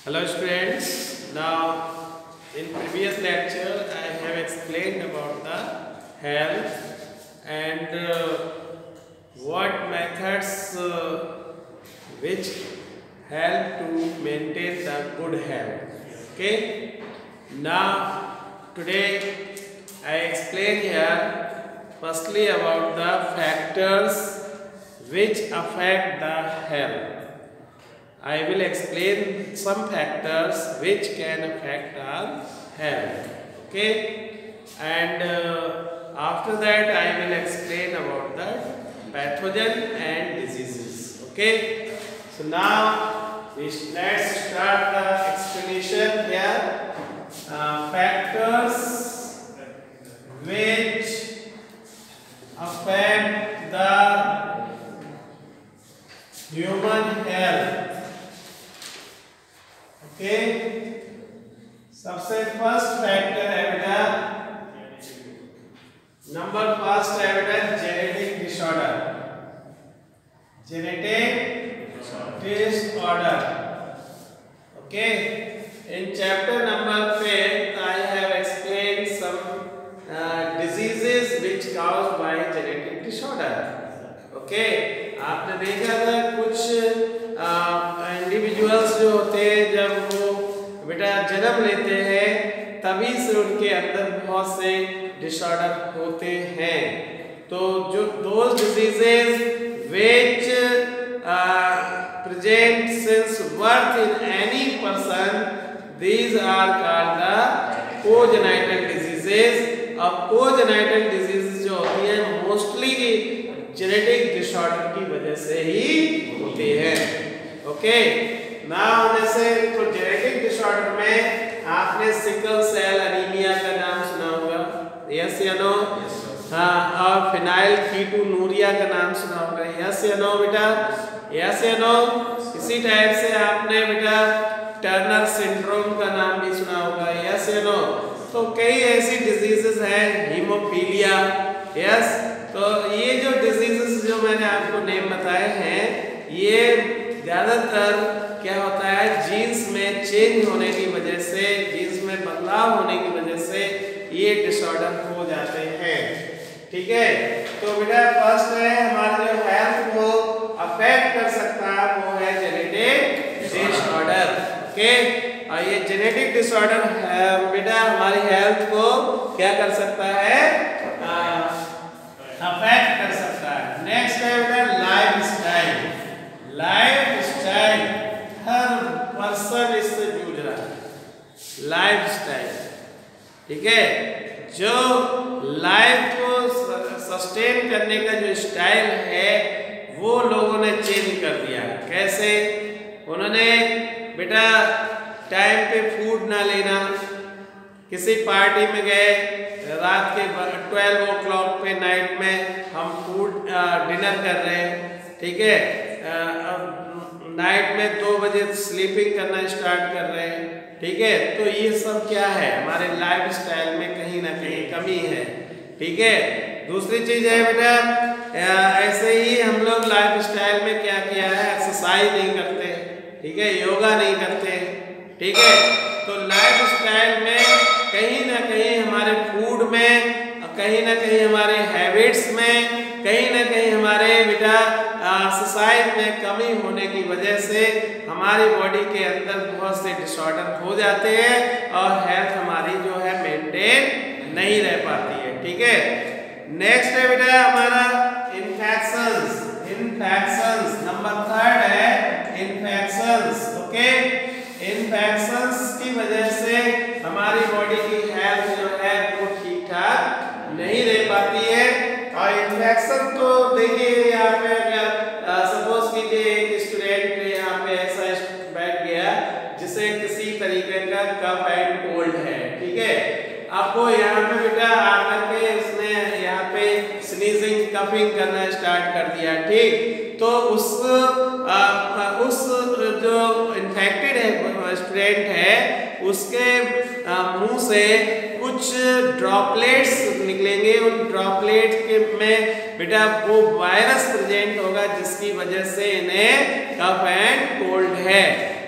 Hello students, now in previous lecture I have explained about the health and what methods which help to maintain the good health. Okay, now today I explain here firstly about the factors which affect the health. I will explain some factors which can affect our health. Okay, and after that I will explain about the pathogen and diseases. Okay, so now let's start the explanation here. Factors which affect the human health. Okay, सबसे first factor है बेटा number first है बेटा genetic disorder. Okay, in chapter number 5 I have explained some diseases which caused by genetic disorder. Okay, आपने देखा था कुछ individuals जो होते हैं जब वो बेटा जन्म लेते हैं तभी से उनके अंदर बहुत से डिसऑर्डर होते हैं। तो जो those diseases which present since birth in any person, these are called the congenital diseases. अब कोजेनाइटल डिजीजेस जो होती हैं मोस्टली जेनेटिक डिसऑर्डर की वजह से ही होती है। ओके, ना होने से तो जेनेटिक डिसऑर्डर में आपने सिकल सेल एनीमिया का नाम सुना होगा, यस या नो? हाँ, और फिनाइल कीटोनूरिया का नाम सुना होगा, यस या नो बेटा? यस या नो? इसी टाइप से आपने बेटा टर्नर सिंड्रोम का नाम भी सुना होगा, यस या नो? तो कई ऐसी डिजीजेस हैं, हीमोफीलिया, यस। तो ये जो डिजीजेस जो मैंने आपको नेम बताए हैं ये ज़्यादातर क्या होता है जीन्स में चेंज होने की वजह से, जीन्स में बदलाव होने की वजह से ये डिसऑर्डर हो जाते हैं। ठीक है, तो बेटा फर्स्ट है हमारे जो हेल्थ को अफेक्ट कर सकता है वो है जेनेटिक डिसऑर्डर। ओके, और ये जेनेटिक डिसऑर्डर बेटा हमारी हेल्थ को क्या कर सकता है, अफेक्ट कर सकता है। नेक्स्ट है बेटा लाइफस्टाइल। लाइफस्टाइल हर पर्सन इससे जूझ रहा है, लाइफस्टाइल। ठीक है, जो लाइफ को सस्टेन करने का जो स्टाइल है वो लोगों ने चेंज कर दिया। कैसे? उन्होंने बेटा टाइम पे फूड ना लेना, किसी पार्टी में गए रात के 12 o'clock पे नाइट में हम फूड डिनर कर रहे हैं, ठीक है, नाइट में 2 बजे स्लीपिंग करना स्टार्ट कर रहे हैं, ठीक है। तो ये सब क्या है, हमारे लाइफ स्टाइल में कहीं ना कहीं कमी है। ठीक है, दूसरी चीज है बेटा ऐसे ही हम लोग लाइफ स्टाइल में क्या किया है, एक्सरसाइज नहीं करते, ठीक है, योगा नहीं करते, ठीक है। तो लाइफ स्टाइल में कहीं ना कहीं हमारे फूड में, कहीं ना कहीं हमारे हैबिट्स में, कहीं ना कहीं हमारे बेटा एक्सरसाइज में कमी होने की वजह से हमारी बॉडी के अंदर बहुत से डिसऑर्डर हो जाते हैं और हेल्थ हमारी जो है मेंटेन नहीं रह पाती है। ठीक है, नेक्स्ट है बेटा हमारा इन्फेक्शंस। इन्फेक्शंस नंबर 3 है इन्फेक्शंस। ओके, इन्फेक्शंस की वजह से हमारी बॉडी की हेल्थ जो है वो ठीक ठाक नहीं रह पाती है। और इन्फेक्शन तो देखिए यहाँ पे सपोज कीजिए एक स्टूडेंट यहाँ पे ऐसा बैठ गया जिसे किसी तरीके का कफ एंड कोल्ड है, ठीक है। अब वो यहाँ पे बेटा आकर के उसने यहाँ पे स्नीजिंग कफिंग करना स्टार्ट कर दिया, ठीक। तो उस जो इन्फेक्टेड है स्टूडेंट है उसके मुंह से कुछ ड्रॉपलेट्स निकलेंगे। उन ड्रॉपलेट के में बेटा वो वायरस प्रेजेंट होगा जिसकी वजह से इन्हें कफ एंड कोल्ड है।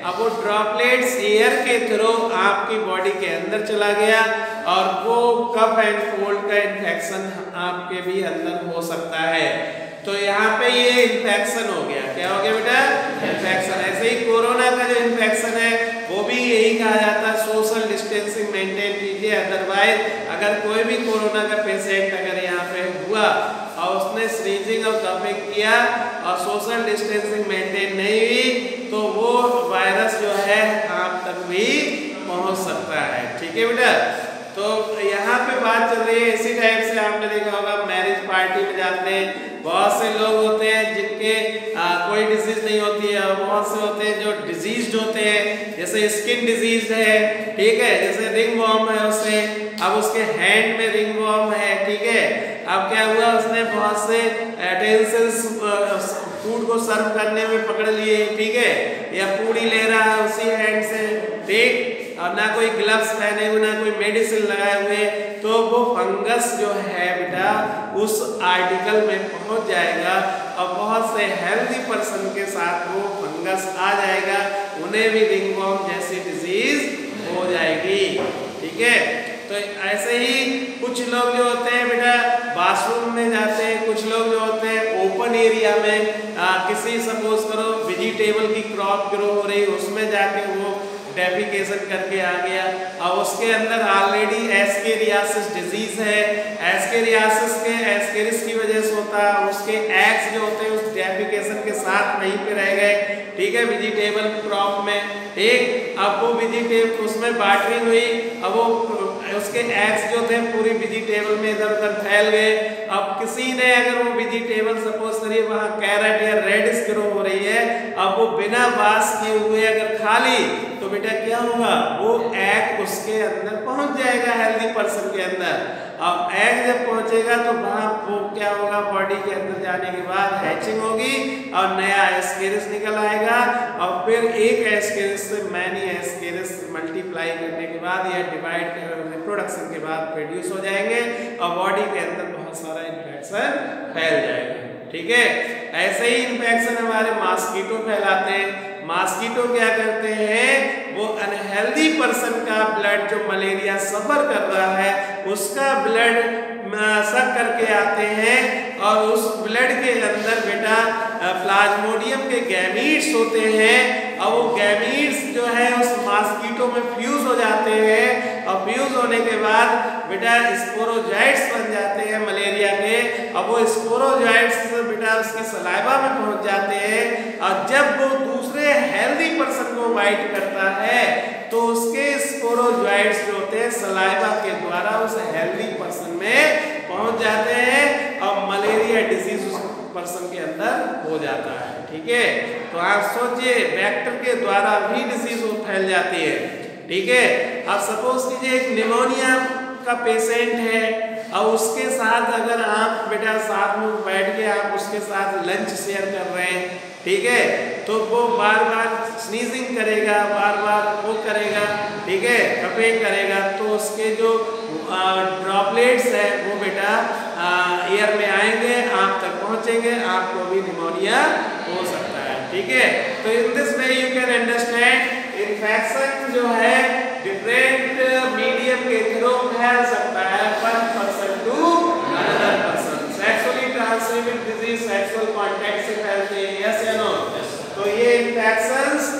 अब वो ड्रॉपलेट्स एयर के थ्रू आपकी बॉडी के अंदर चला गया और वो कफ एंड कोल्ड का इन्फेक्शन आपके भी अंदर हो सकता है। तो यहाँ पे ये इन्फेक्शन हो गया। क्या हो गया बेटा? इन्फेक्शन। ऐसे ही कोरोना का जो इन्फेक्शन है वो भी यही कहा जाता है सोशल डिस्टेंसिंग मेंटेन कीजिए। अदरवाइज अगर कोई भी कोरोना का पेशेंट अगर यहाँ पे हुआ और उसने स्नीजिंग और कफिंग किया और सोशल डिस्टेंसिंग मेंटेन नहीं हुई तो वो वायरस जो है आप तक भी पहुंच सकता है। ठीक है बेटा? तो यहाँ पे बात चल रही है इसी टाइप से आपने देखा होगा मैरिज पार्टी में जाते हैं, बहुत से लोग होते हैं जिनके कोई डिजीज नहीं होती है और बहुत से होते हैं जो डिजीज्ड होते हैं, जैसे स्किन डिजीज है, ठीक है, जैसे रिंग वॉर्म है उसे, अब उसके हैंड में रिंग वॉर्म है, ठीक है, अब क्या हुआ उसने बहुत से यूटेंसिल्स फूड को सर्व करने में पकड़ लिए, ठीक है, या पूड़ी ले रहा है उसी हैंड से, ठीक, और ना कोई ग्लव्स पहने हुए ना कोई मेडिसिन लगाए हुए, तो वो फंगस जो है बेटा उस आर्टिकल में पहुंच जाएगा और बहुत से हेल्दी पर्सन के साथ वो फंगस आ जाएगा, उन्हें भी रिंगवॉर्म जैसी डिजीज हो जाएगी। ठीक है? तो ऐसे ही कुछ लोग जो होते हैं बेटा बाथरूम में जाते हैं, कुछ लोग जो होते हैं ओपन एरिया में किसी सपोज करो वेजिटेबल की क्रॉप ग्रो हो रही उसमें जाके वो डेफिकेशन करके आ गया और उसके अंदर ऑलरेडी एस्केरियासिस डिजीज है, एस्केरियासिस के एस्केरिस की वजह से होता है, उसके एग्स जो होते हैं उस डेफिकेशन के साथ वहीं पे रह गए, ठीक है, वेजिटेबल क्रॉप में, ठीक, अब वो वेजिटेबल उसमें बाटरिंग हुई, अब वो उसके एग्स जो थे पूरी वेजिटेबल में इधर उधर फैल गए। अब किसी ने अगर वो वेजिटेबल सपोज करिए वहाँ कैरेट या रेडिश ग्रो हो रही है, अब वो बिना वाश किए हुए अगर खा ली तो बेटा क्या होगा, वो एग उसके अंदर पहुंच जाएगा हेल्दी पर्सन के अंदर। अब एग जब पहुंचेगा तो वहाँ वो क्या होगा, बॉडी के अंदर जाने के बाद हैचिंग होगी और नया एस्केरिस निकल आएगा और फिर एक एस्केरिस से मैनी एस्केरिस मल्टीप्लाई करने के बाद या डिवाइड रिप्रोडक्शन के बाद प्रोड्यूस हो जाएंगे और बॉडी के अंदर बहुत सारा इन्फेक्शन फैल जाएगा। ठीक है? ऐसे ही इन्फेक्शन हमारे मॉस्किटो फैलाते हैं। मॉस्किटो क्या करते हैं, वो अनहेल्दी पर्सन का ब्लड जो मलेरिया सफर कर रहा है उसका ब्लड सक करके आते हैं और उस ब्लड के अंदर बेटा प्लाज्मोडियम के गैमीट्स होते हैं और वो गैमीट्स जो है उस मॉस्किटो में फ्यूज हो जाते हैं और फ्यूज होने के बाद बेटा स्पोरोजाइट्स बन जाते हैं मलेरिया के, और वो स्पोरोजाइट्स बेटा उसकी सलाइवा में पहुंच जाते हैं और जब वो दूसरे हेल्दी पर्सन को बाइट करता है तो उसके स्पोरोजाइट्स जो होते हैं सलाइवा के द्वारा उस हेल्दी पर्सन में पहुंच जाते हैं और मलेरिया डिजीज उस पर्सन के अंदर हो जाता है। ठीक है? तो आप सोचिए वेक्टर के द्वारा भी डिजीज फैल जाती है। ठीक है? आप सपोज कीजिए एक निमोनिया का पेशेंट है और उसके साथ अगर आप बेटा साथ में बैठ के आप उसके साथ लंच शेयर कर रहे हैं, ठीक है, तो वो बार बार स्नीजिंग करेगा, बार बार वो करेगा, ठीक है, कफिंग करेगा, तो उसके जो ड्रॉपलेट्स है वो बेटा एयर में आएंगे, आप तक पहुंचेंगे, आपको भी निमोनिया हो सकता है। ठीक है? तो in this way you can understand infection जो है डिफरेंट मीडियम के थ्रू फैल सकता है one person to another person. Sexually transmitted disease sexual contact से फैलते हैं, यस या नो? तो ये इन्फेक्शंस,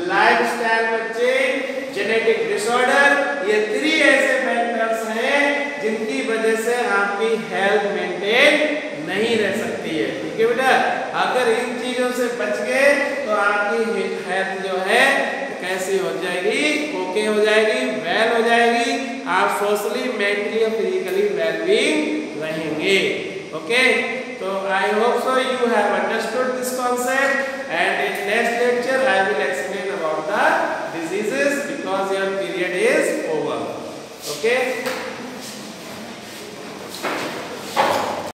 लाइफस्टाइल में चेंज, जेनेटिक डिसऑर्डर, ये 3 ऐसे फैक्टर्स हैं जिनकी वजह से आपकी हेल्थ मेंटेन नहीं रह सकती है। ठीक है बेटा? अगर इन चीजों से बच गए तो आपकी हेल्थ जो है कैसी हो जाएगी, ओके हो जाएगी, वेल हो जाएगी, आप सोशली मेंटली और फिजिकली वेलबींग रहेंगे। ओके? तो I hope so you have understood this concept and in next lecture I will explain about the diseases because your period is over. Okay?